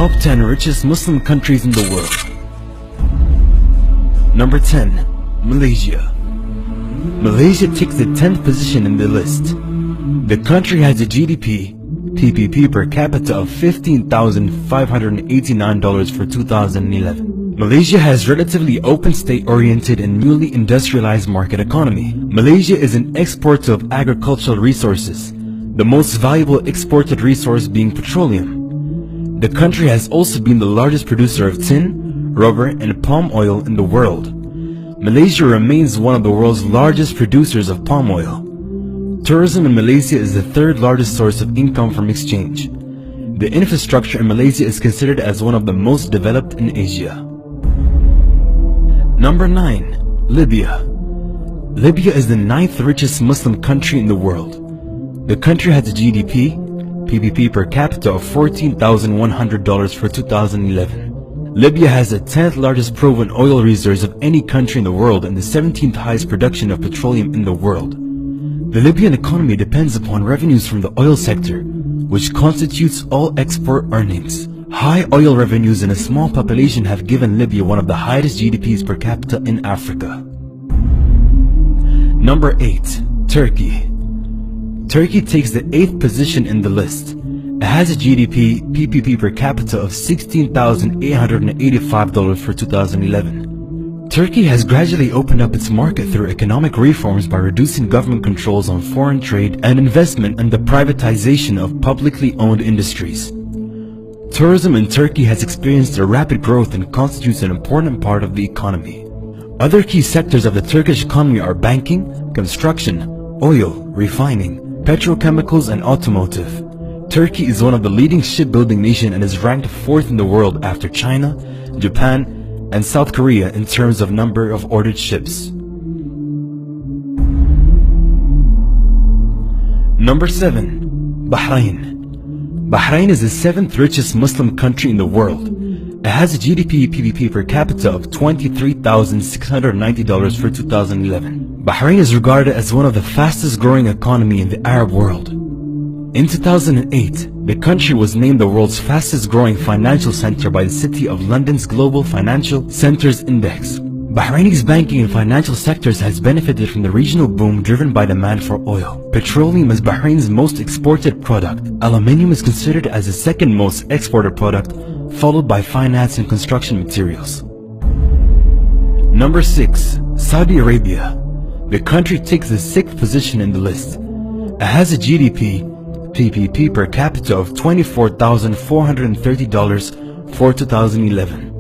Top 10 richest Muslim countries in the world. Number 10. Malaysia. Malaysia takes the 10th position in the list. The country has a GDP PPP per capita of $15,589 for 2011. Malaysia has relatively open state-oriented and newly industrialized market economy. Malaysia is an exporter of agricultural resources, the most valuable exported resource being petroleum. The country has also been the largest producer of tin, rubber, and palm oil in the world. Malaysia remains one of the world's largest producers of palm oil. Tourism in Malaysia is the third largest source of income from exchange. The infrastructure in Malaysia is considered as one of the most developed in Asia. Number 9. Libya. Libya is the 9th richest Muslim country in the world. The country has a GDP PPP per capita of $14,100 for 2011. Libya has the 10th largest proven oil reserves of any country in the world and the 17th highest production of petroleum in the world. The Libyan economy depends upon revenues from the oil sector, which constitutes all export earnings. High oil revenues and a small population have given Libya one of the highest GDPs per capita in Africa. Number 8. Turkey. Turkey takes the 8th position in the list. It has a GDP PPP per capita of $16,885 for 2011. Turkey has gradually opened up its market through economic reforms by reducing government controls on foreign trade and investment and the privatization of publicly owned industries. Tourism in Turkey has experienced a rapid growth and constitutes an important part of the economy. Other key sectors of the Turkish economy are banking, construction, oil, refining, petrochemicals, and automotive. Turkey is one of the leading shipbuilding nations and is ranked 4th in the world after China, Japan, and South Korea in terms of number of ordered ships. Number 7. Bahrain. Bahrain is the 7th richest Muslim country in the world. It has a GDP PPP per capita of $23,690 for 2011. Bahrain is regarded as one of the fastest growing economy in the Arab world. In 2008, the country was named the world's fastest growing financial center by the City of London's Global Financial Centers Index. Bahraini's banking and financial sectors has benefited from the regional boom driven by demand for oil. Petroleum is Bahrain's most exported product. Aluminium is considered as the second most exported product, followed by finance and construction materials. Number 6. Saudi Arabia. The country takes the 6th position in the list. It has a GDP PPP per capita of $24,430 for 2011.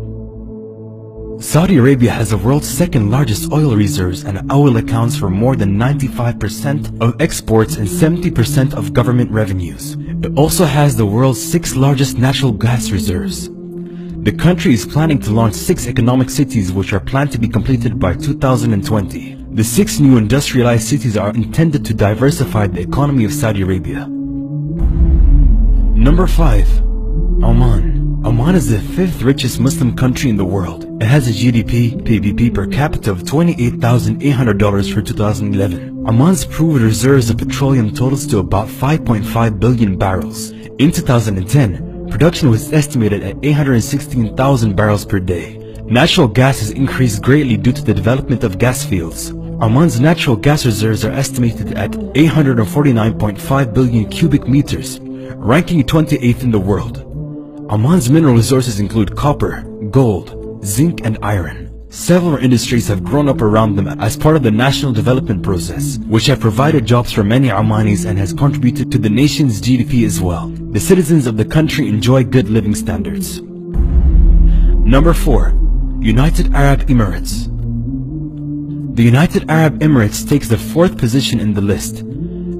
Saudi Arabia has the world's 2nd largest oil reserves, and oil accounts for more than 95% of exports and 70% of government revenues. It also has the world's 6th largest natural gas reserves. The country is planning to launch 6 economic cities which are planned to be completed by 2020. The 6 new industrialized cities are intended to diversify the economy of Saudi Arabia. Number 5. Oman. Oman is the 5th richest Muslim country in the world. It has a GDP PPP per capita of $28,800 for 2011. Oman's proven reserves of petroleum totals to about 5.5 billion barrels. In 2010, production was estimated at 816,000 barrels per day. Natural gas has increased greatly due to the development of gas fields. Oman's natural gas reserves are estimated at 849.5 billion cubic meters, ranking 28th in the world. Oman's mineral resources include copper, gold, zinc, and iron. Several industries have grown up around them as part of the national development process, which have provided jobs for many Omanis and has contributed to the nation's GDP as well. The citizens of the country enjoy good living standards. Number 4. United Arab Emirates. The United Arab Emirates takes the 4th position in the list.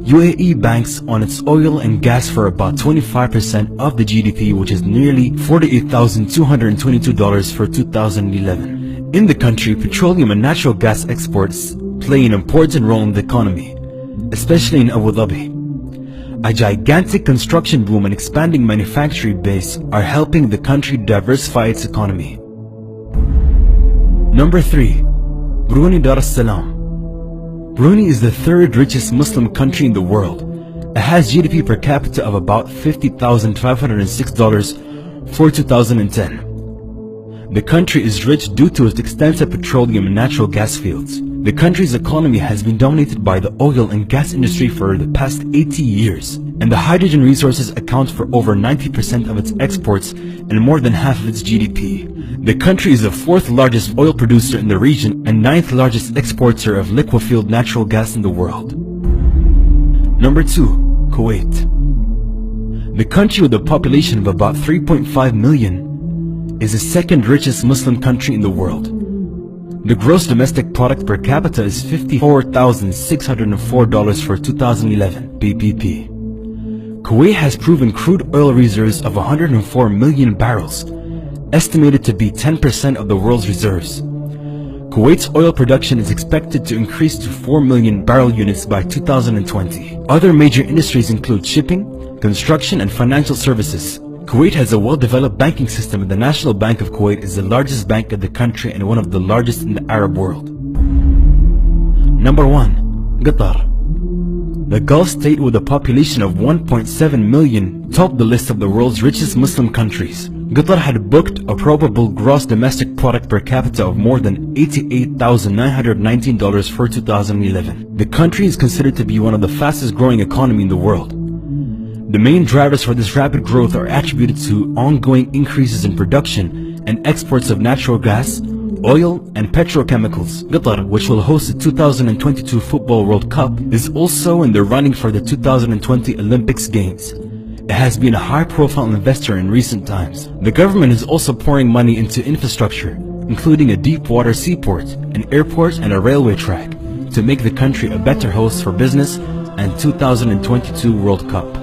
UAE banks on its oil and gas for about 25% of the GDP, which is nearly $48,222 for 2011. In the country, petroleum and natural gas exports play an important role in the economy, especially in Abu Dhabi. A gigantic construction boom and expanding manufacturing base are helping the country diversify its economy. Number 3. Brunei Darussalam. Brunei is the 3rd richest Muslim country in the world. It has GDP per capita of about $50,506 for 2010. The country is rich due to its extensive petroleum and natural gas fields. The country's economy has been dominated by the oil and gas industry for the past 80 years, and the hydrogen resources account for over 90% of its exports and more than half of its GDP. The country is the fourth largest oil producer in the region and ninth largest exporter of liquefied natural gas in the world. Number 2. Kuwait. The country with a population of about 3.5 million is the second richest Muslim country in the world. The gross domestic product per capita is $54,604 for 2011 BPP. Kuwait has proven crude oil reserves of 104 million barrels, estimated to be 10% of the world's reserves. Kuwait's oil production is expected to increase to 4 million barrel units by 2020. Other major industries include shipping, construction, and financial services. Kuwait has a well-developed banking system, and the National Bank of Kuwait is the largest bank in the country and one of the largest in the Arab world. Number 1. Qatar. The Gulf state with a population of 1.7 million topped the list of the world's richest Muslim countries. Qatar had booked a probable gross domestic product per capita of more than $88,919 for 2011. The country is considered to be one of the fastest growing economies in the world. The main drivers for this rapid growth are attributed to ongoing increases in production and exports of natural gas, oil, and petrochemicals. Qatar, which will host the 2022 Football World Cup, is also in the running for the 2020 Olympics Games. It has been a high-profile investor in recent times. The government is also pouring money into infrastructure, including a deep-water seaport, an airport, and a railway track, to make the country a better host for business and 2022 World Cup.